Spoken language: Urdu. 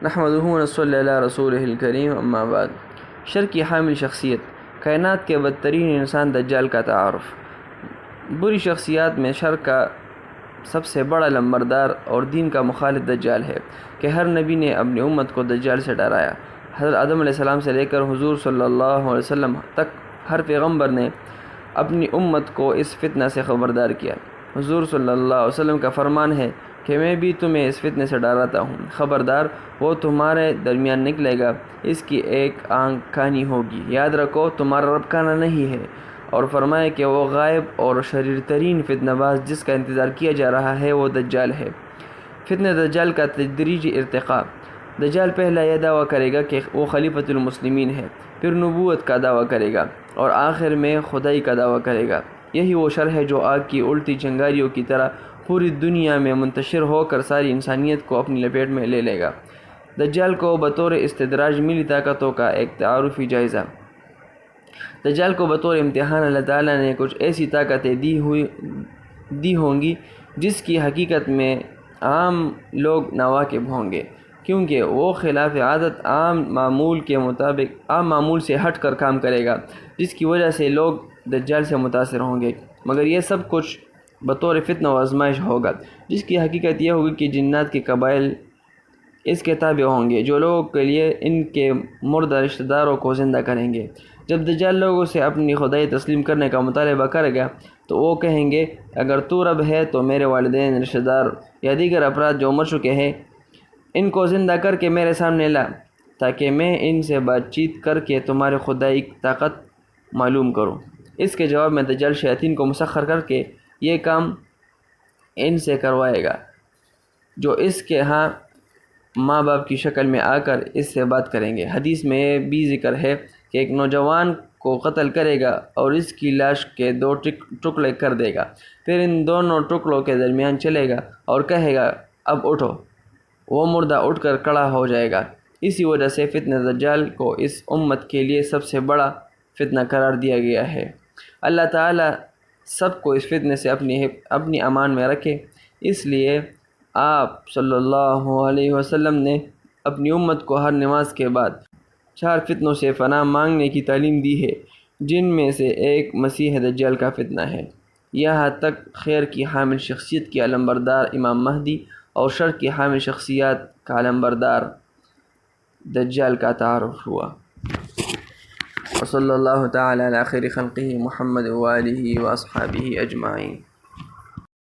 نحمدہ و نصلی علی رسولہ الکریم، اما بعد۔ شر کی حامل شخصیت، کائنات کے بدترین انسان دجال کا تعارف۔ بری شخصیات میں شر کا سب سے بڑا لمبردار اور دین کا مخالف دجال ہے کہ ہر نبی نے اپنی امت کو دجال سے ڈرایا۔ حضرت آدم علیہ السلام سے لے کر حضور صلی اللہ علیہ وسلم تک ہر پیغمبر نے اپنی امت کو اس فتنہ سے خبردار کیا۔ حضور صلی اللہ علیہ وسلم کا فرمان ہے کہ میں بھی تمہیں اس فتنے سے ڈراتا ہوں، خبردار، وہ تمہارے درمیان نکلے گا، اس کی ایک آنکھ کانی ہوگی، یاد رکھو تمہارا رب کانا نہیں ہے۔ اور فرمائے کہ وہ غائب اور شریر ترین فتنہ باز جس کا انتظار کیا جا رہا ہے وہ دجال ہے۔ فتنہ دجال کا تدریجی ارتقاء۔ دجال پہلا یہ دعویٰ کرے گا کہ وہ خلیفۃ المسلمین ہے، پھر نبوت کا دعویٰ کرے گا اور آخر میں خدائی کا دعویٰ کرے گا۔ یہی وہ شر ہے جو آگ کی الٹی چنگاریوں کی طرح پوری دنیا میں منتشر ہو کر ساری انسانیت کو اپنی لپیٹ میں لے لے گا۔ دجال کو بطور استدراج ملی طاقتوں کا ایک تعارفی جائزہ۔ دجال کو بطور امتحان اللہ تعالیٰ نے کچھ ایسی طاقتیں دی ہوں گی جس کی حقیقت میں عام لوگ ناواقف ہوں گے، کیونکہ وہ خلاف عادت عام معمول سے ہٹ کر کام کرے گا، جس کی وجہ سے لوگ دجال سے متاثر ہوں گے۔ مگر یہ سب کچھ بطور فتنہ و آزمائش ہوگا، جس کی حقیقت یہ ہوگی کہ جنات کے قبائل اس کے تابع ہوں گے، جو لوگوں کے لیے ان کے مردہ رشتہ داروں کو زندہ کریں گے۔ جب دجال لوگوں سے اپنی خدائی تسلیم کرنے کا مطالبہ کرے گا تو وہ کہیں گے، اگر تو رب ہے تو میرے والدین، رشتہ دار یا دیگر افراد جو مر چکے ہیں ان کو زندہ کر کے میرے سامنے لا، تاکہ میں ان سے بات چیت کر کے تمہاری خدائی طاقت معلوم کروں۔ اس کے جواب میں دجال شیاطین کو مسخر کر کے یہ کام ان سے کروائے گا، جو اس کے ہاں ماں باپ کی شکل میں آ کر اس سے بات کریں گے۔ حدیث میں یہ بھی ذکر ہے کہ ایک نوجوان کو قتل کرے گا اور اس کی لاش کے 2 ٹکڑے کر دے گا، پھر ان دونوں ٹکڑوں کے درمیان چلے گا اور کہے گا، اب اٹھو۔ وہ مردہ اٹھ کر کھڑا ہو جائے گا۔ اسی وجہ سے فتنہ دجال کو اس امت کے لیے سب سے بڑا فتنہ قرار دیا گیا ہے۔ اللہ تعالیٰ سب کو اس فتنے سے اپنی امان میں رکھے۔ اس لیے آپ صلی اللہ علیہ وسلم نے اپنی امت کو ہر نماز کے بعد 4 فتنوں سے پناہ مانگنے کی تعلیم دی ہے، جن میں سے ایک مسیح دجال کا فتنہ ہے۔ یہاں تک خیر کی حامل شخصیت کے علمبردار امام مہدی اور شر کی حامل شخصیات کا علمبردار دجال کا تعارف ہوا۔ وصلی اللہ تعالی علی خیر خلقہ محمد وآلہ واصحابہ اجمعین۔